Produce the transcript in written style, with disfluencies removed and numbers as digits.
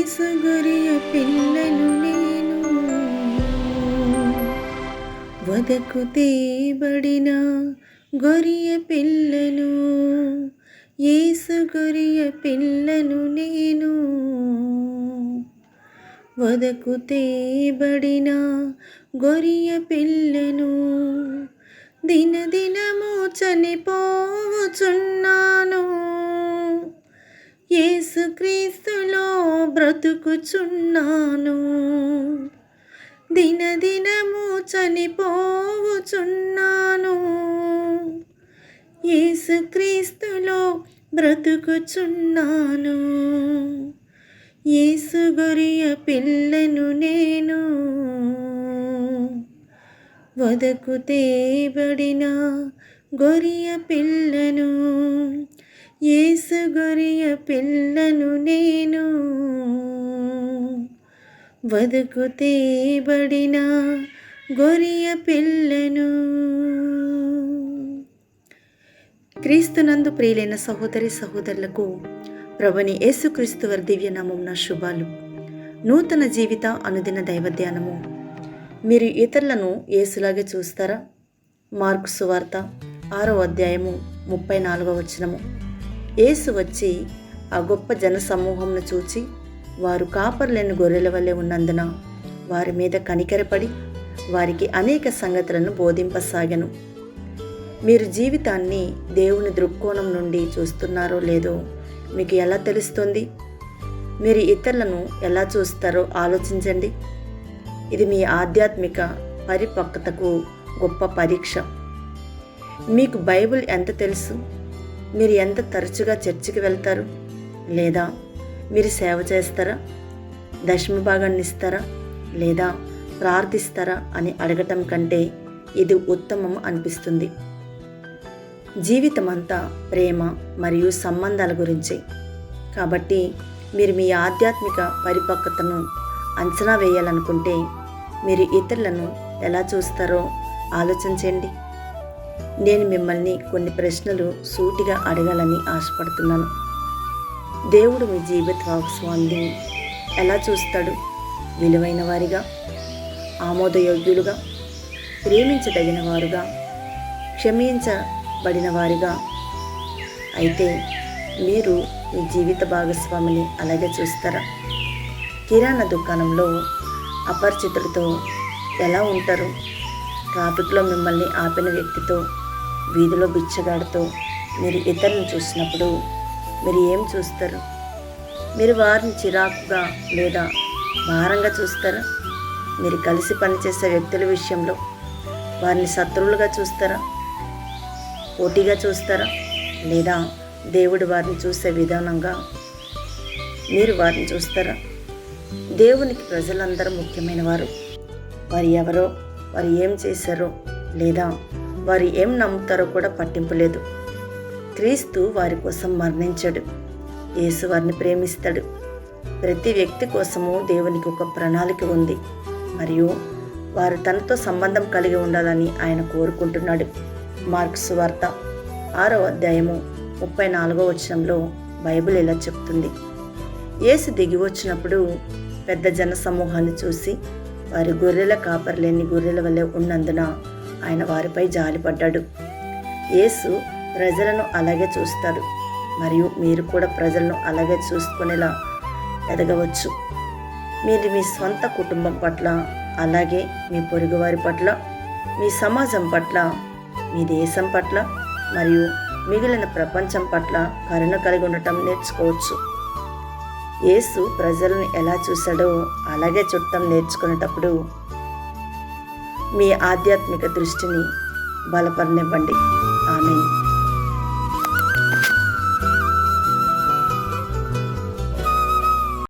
యేసు గొరియ పిల్లను నేను, వదకు తేబడిన గొరియ పిల్లను. యేసు గొరియ పిల్లను నేను, వదకు తేబడిన గొరియ పిల్లను. దినదినము చనిపోవుచున్నాను, యేసుక్రీస్తులో బ్రతుకుచున్నాను. దినదినము చనిపోవుచున్నాను, యేసుక్రీస్తులో బ్రతుకుచున్నాను. యేసు గొరియ పిల్లను నేను, వదకు తేబడిన గొరియ పిల్లను. యేసు గొరియ పిల్లను నేను, వదకు తేబడిన గొరియ పిల్లను. క్రీస్తునందు ప్రియులైన సహోదరి సహోదరులకు ప్రభుని యేసుక్రీస్తు వారి దివ్యనామమున శుభాలు. నూతన జీవిత అనుదిన దైవ ధ్యానము. మీరు ఇతరులను యేసులాగే చూస్తారా? మార్కు సువార్త 6వ అధ్యాయము 34వ వచనము. యేసు వచ్చి ఆ గొప్ప జన సమూహంను చూచి వారు కాపరులేని గొర్రెల వలె ఉన్నందున వారి మీద కనికరపడి వారికి అనేక సంగతులను బోధింపసాగెను. మీరు జీవితాన్ని దేవుని దృక్కోణం నుండి చూస్తున్నారో లేదో మీకు ఎలా తెలుస్తుంది? మీరు ఇతరులను ఎలా చూస్తారో ఆలోచించండి. ఇది మీ ఆధ్యాత్మిక పరిపక్వతకు గొప్ప పరీక్ష. మీకు బైబిల్ ఎంత తెలుసు? మీరు ఎంత తరచుగా చర్చికి వెళ్తారు? లేదా మీరు సేవ చేస్తారా? దశమ భాగాన్ని ఇస్తారా? లేదా ప్రార్థిస్తారా అని అడగటం కంటే ఇది ఉత్తమం అనిపిస్తుంది. జీవితం అంతా ప్రేమ మరియు సంబంధాల గురించి. కాబట్టి మీరు మీ ఆధ్యాత్మిక పరిపక్వతను అంచనా వేయాలనుకుంటే మీరు ఇతరులను ఎలా చూస్తారో ఆలోచించండి. నేను మిమ్మల్ని కొన్ని ప్రశ్నలు సూటిగా అడగాలని ఆశపడుతున్నాను. దేవుడు మీ జీవిత భాగస్వామిని ఎలా చూస్తాడు? విలువైన వారిగా, ఆమోదయోగ్యులుగా, ప్రేమించదగిన వారుగా, క్షమించబడిన వారిగా? అయితే మీరు మీ జీవిత భాగస్వామిని అలాగే చూస్తారా? కిరాణా దుకాణంలో అపరిచితులతో ఎలా ఉంటారు? ట్రాఫిక్లో మిమ్మల్ని ఆపిన వ్యక్తితో, వీధిలో బిచ్చగాడితో మీరు ఇతరులను చూసినప్పుడు మీరు ఏం చూస్తారు? మీరు వారిని చిరాకుగా లేదా భారంగా చూస్తారా? మీరు కలిసి పనిచేసే వ్యక్తుల విషయంలో వారిని శత్రువులుగా చూస్తారా? పోటీగా చూస్తారా? లేదా దేవుడు వారిని చూసే విధానంగా మీరు వారిని చూస్తారా? దేవునికి ప్రజలందరూ ముఖ్యమైన వారు. వారు ఎవరో, వారు ఏం చేశారో లేదా వారు ఏం నమ్ముతారో కూడా పట్టింపు లేదు. క్రీస్తు వారి కోసం మరణించాడు. యేసు వారిని ప్రేమిస్తాడు. ప్రతి వ్యక్తి కోసము దేవునికి ఒక ప్రణాళిక ఉంది మరియు వారు తనతో సంబంధం కలిగి ఉండాలని ఆయన కోరుకుంటున్నాడు. మార్కు సువార్త 6వ అధ్యాయము 34వ వచనంలో బైబిల్ ఇలా చెప్తుంది. యేసు దిగి వచ్చినప్పుడు పెద్ద జన సమూహాన్ని చూసి వారి గొర్రెల కాపరిలేని గొర్రెల వలె ఉన్నందున ఆయన వారిపై జాలిపడ్డాడు. యేసు ప్రజలను అలాగే చూస్తాడు మరియు మీరు కూడా ప్రజలను అలాగే చూసుకునేలా ఎదగవచ్చు. మీరు మీ స్వంత కుటుంబం పట్ల, అలాగే మీ పొరుగువారి పట్ల, మీ సమాజం పట్ల, మీ దేశం పట్ల మరియు మిగిలిన ప్రపంచం పట్ల కరుణ కలిగి ఉండటం నేర్చుకోవచ్చు. యేసు ప్రజలను ఎలా చూశాడో అలాగే చూడటం నేర్చుకునేటప్పుడు మీ ఆధ్యాత్మిక దృష్టిని బలపరనివ్వండి. ఆమేన్.